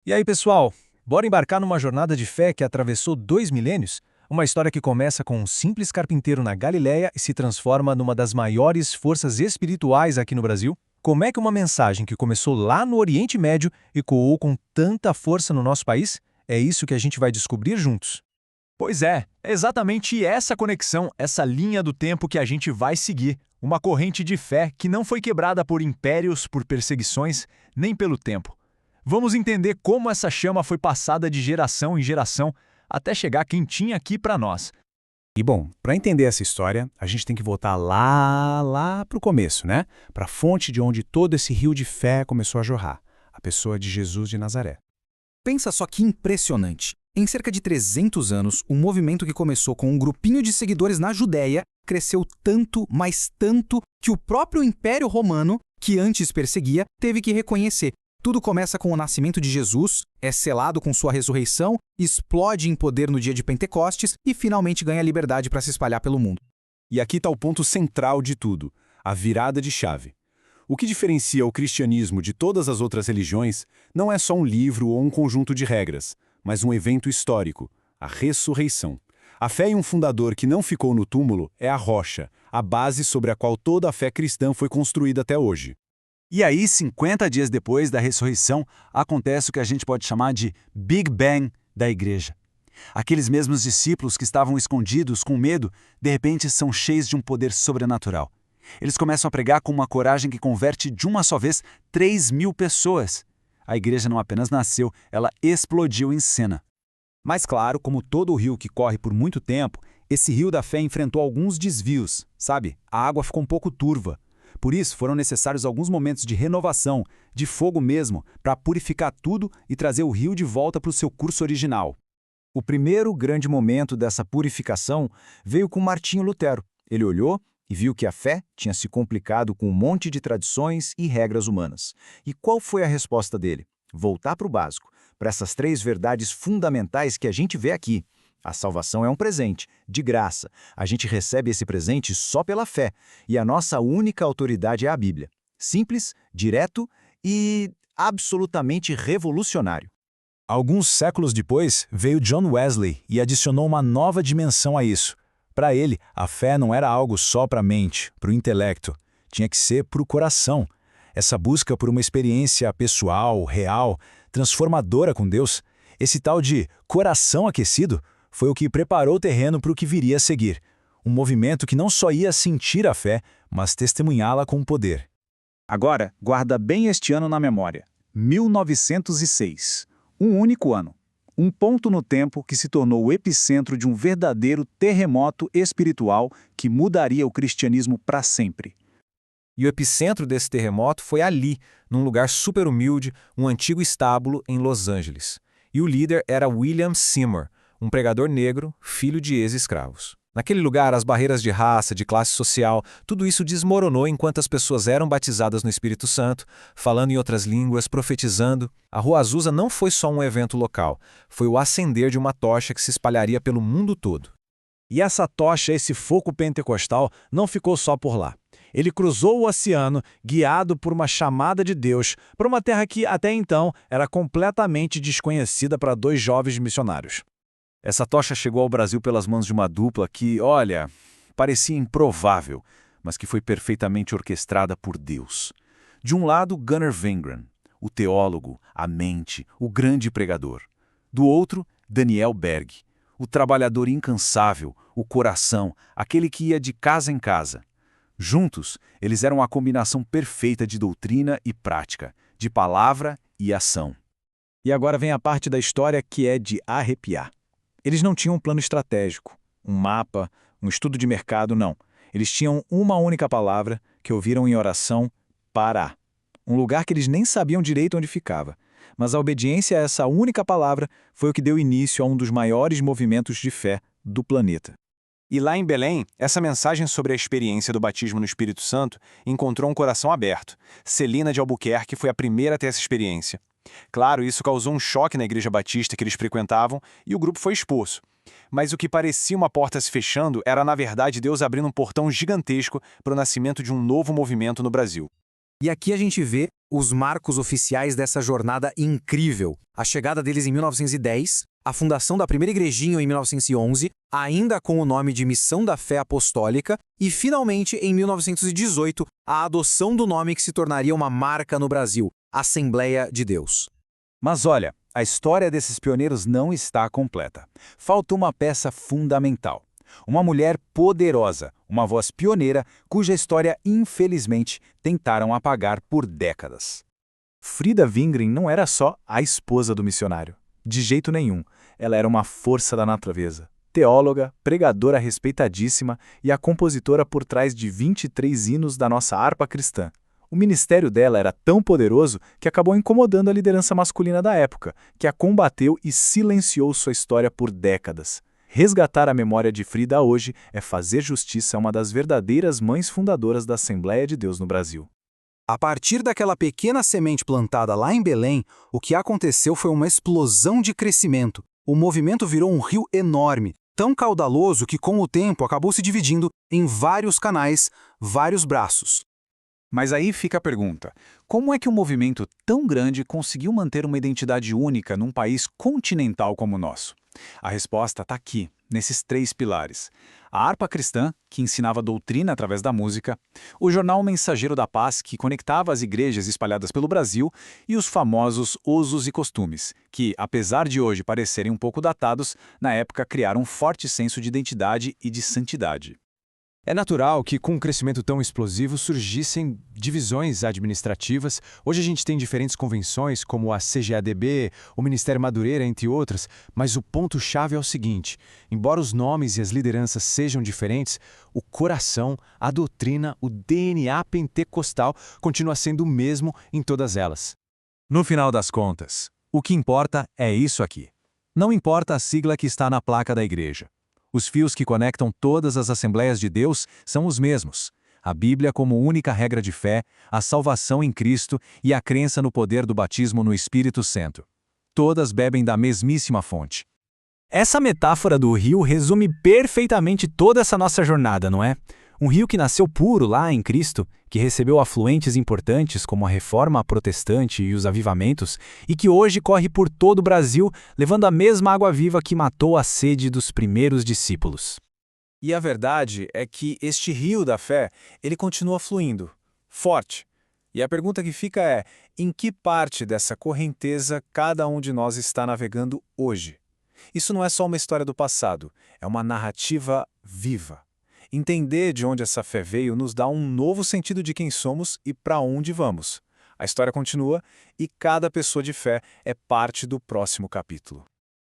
E aí, pessoal? Bora embarcar numa jornada de fé que atravessou 2 milênios? Uma história que começa com um simples carpinteiro na Galileia e se transforma numa das maiores forças espirituais aqui no Brasil? Como é que uma mensagem que começou lá no Oriente Médio ecoou com tanta força no nosso país? É isso que a gente vai descobrir juntos. Pois é exatamente essa conexão, essa linha do tempo que a gente vai seguir. Uma corrente de fé que não foi quebrada por impérios, por perseguições, nem pelo tempo. Vamos entender como essa chama foi passada de geração em geração até chegar quentinha aqui para nós. E bom, para entender essa história, a gente tem que voltar lá para o começo, né? Para a fonte de onde todo esse rio de fé começou a jorrar, a pessoa de Jesus de Nazaré. Pensa só que impressionante. Em cerca de 300 anos, um movimento que começou com um grupinho de seguidores na Judéia cresceu tanto, mas tanto, que o próprio Império Romano, que antes perseguia, teve que reconhecer. Tudo começa com o nascimento de Jesus, é selado com sua ressurreição, explode em poder no dia de Pentecostes e finalmente ganha liberdade para se espalhar pelo mundo. E aqui está o ponto central de tudo, a virada de chave. O que diferencia o cristianismo de todas as outras religiões não é só um livro ou um conjunto de regras, mas um evento histórico, a ressurreição. A fé em um fundador que não ficou no túmulo é a rocha, a base sobre a qual toda a fé cristã foi construída até hoje. E aí, 50 dias depois da ressurreição, acontece o que a gente pode chamar de Big Bang da igreja. Aqueles mesmos discípulos que estavam escondidos com medo, de repente são cheios de um poder sobrenatural. Eles começam a pregar com uma coragem que converte de uma só vez 3.000 pessoas. A igreja não apenas nasceu, ela explodiu em cena. Mas claro, como todo rio que corre por muito tempo, esse rio da fé enfrentou alguns desvios, sabe? A água ficou um pouco turva. Por isso, foram necessários alguns momentos de renovação, de fogo mesmo, para purificar tudo e trazer o rio de volta para o seu curso original. O primeiro grande momento dessa purificação veio com Martinho Lutero. Ele olhou e viu que a fé tinha se complicado com um monte de tradições e regras humanas. E qual foi a resposta dele? Voltar para o básico, para essas 3 verdades fundamentais que a gente vê aqui. A salvação é um presente, de graça. A gente recebe esse presente só pela fé, e a nossa única autoridade é a Bíblia. Simples, direto e absolutamente revolucionário. Alguns séculos depois, veio John Wesley e adicionou uma nova dimensão a isso. Para ele, a fé não era algo só para a mente, para o intelecto. Tinha que ser para o coração. Essa busca por uma experiência pessoal, real, transformadora com Deus, esse tal de coração aquecido, foi o que preparou o terreno para o que viria a seguir. Um movimento que não só ia sentir a fé, mas testemunhá-la com poder. Agora, guarda bem este ano na memória. 1906. Um único ano. Um ponto no tempo que se tornou o epicentro de um verdadeiro terremoto espiritual que mudaria o cristianismo para sempre. E o epicentro desse terremoto foi ali, num lugar super humilde, um antigo estábulo em Los Angeles. E o líder era William Seymour, um pregador negro, filho de ex-escravos. Naquele lugar, as barreiras de raça, de classe social, tudo isso desmoronou enquanto as pessoas eram batizadas no Espírito Santo, falando em outras línguas, profetizando. A Rua Azusa não foi só um evento local, foi o acender de uma tocha que se espalharia pelo mundo todo. E essa tocha, esse fogo pentecostal, não ficou só por lá. Ele cruzou o oceano, guiado por uma chamada de Deus, para uma terra que, até então, era completamente desconhecida para 2 jovens missionários. Essa tocha chegou ao Brasil pelas mãos de uma dupla que, olha, parecia improvável, mas que foi perfeitamente orquestrada por Deus. De um lado, Gunnar Wingren, o teólogo, a mente, o grande pregador. Do outro, Daniel Berg, o trabalhador incansável, o coração, aquele que ia de casa em casa. Juntos, eles eram a combinação perfeita de doutrina e prática, de palavra e ação. E agora vem a parte da história que é de arrepiar. Eles não tinham um plano estratégico, um mapa, um estudo de mercado, não. Eles tinham uma única palavra que ouviram em oração: Pará. Um lugar que eles nem sabiam direito onde ficava. Mas a obediência a essa única palavra foi o que deu início a um dos maiores movimentos de fé do planeta. E lá em Belém, essa mensagem sobre a experiência do batismo no Espírito Santo encontrou um coração aberto. Celina de Albuquerque foi a primeira a ter essa experiência. Claro, isso causou um choque na igreja batista que eles frequentavam e o grupo foi expulso. Mas o que parecia uma porta se fechando era, na verdade, Deus abrindo um portão gigantesco para o nascimento de um novo movimento no Brasil. E aqui a gente vê os marcos oficiais dessa jornada incrível. A chegada deles em 1910, a fundação da primeira igrejinha em 1911, ainda com o nome de Missão da Fé Apostólica, e finalmente, em 1918, a adoção do nome que se tornaria uma marca no Brasil, Assembleia de Deus. Mas olha, a história desses pioneiros não está completa. Falta uma peça fundamental. Uma mulher poderosa, uma voz pioneira, cuja história, infelizmente, tentaram apagar por décadas. Frida Wingren não era só a esposa do missionário. De jeito nenhum. Ela era uma força da natureza. Teóloga, pregadora respeitadíssima e a compositora por trás de 23 hinos da nossa harpa cristã. O ministério dela era tão poderoso que acabou incomodando a liderança masculina da época, que a combateu e silenciou sua história por décadas. Resgatar a memória de Frida hoje é fazer justiça a uma das verdadeiras mães fundadoras da Assembleia de Deus no Brasil. A partir daquela pequena semente plantada lá em Belém, o que aconteceu foi uma explosão de crescimento. O movimento virou um rio enorme, tão caudaloso que com o tempo acabou se dividindo em vários canais, vários braços. Mas aí fica a pergunta: como é que um movimento tão grande conseguiu manter uma identidade única num país continental como o nosso? A resposta está aqui, nesses 3 pilares. A harpa cristã, que ensinava doutrina através da música, o jornal Mensageiro da Paz, que conectava as igrejas espalhadas pelo Brasil, e os famosos usos e costumes, que, apesar de hoje parecerem um pouco datados, na época criaram um forte senso de identidade e de santidade. É natural que, com um crescimento tão explosivo, surgissem divisões administrativas. Hoje a gente tem diferentes convenções, como a CGADB, o Ministério Madureira, entre outras, mas o ponto-chave é o seguinte: embora os nomes e as lideranças sejam diferentes, o coração, a doutrina, o DNA pentecostal continua sendo o mesmo em todas elas. No final das contas, o que importa é isso aqui. Não importa a sigla que está na placa da igreja. Os fios que conectam todas as Assembleias de Deus são os mesmos. A Bíblia como única regra de fé, a salvação em Cristo e a crença no poder do batismo no Espírito Santo. Todas bebem da mesmíssima fonte. Essa metáfora do rio resume perfeitamente toda essa nossa jornada, não é? Um rio que nasceu puro lá em Cristo, que recebeu afluentes importantes como a Reforma Protestante e os avivamentos, e que hoje corre por todo o Brasil, levando a mesma água viva que matou a sede dos primeiros discípulos. E a verdade é que este rio da fé, ele continua fluindo, forte. E a pergunta que fica é: em que parte dessa correnteza cada um de nós está navegando hoje? Isso não é só uma história do passado, é uma narrativa viva. Entender de onde essa fé veio nos dá um novo sentido de quem somos e para onde vamos. A história continua e cada pessoa de fé é parte do próximo capítulo.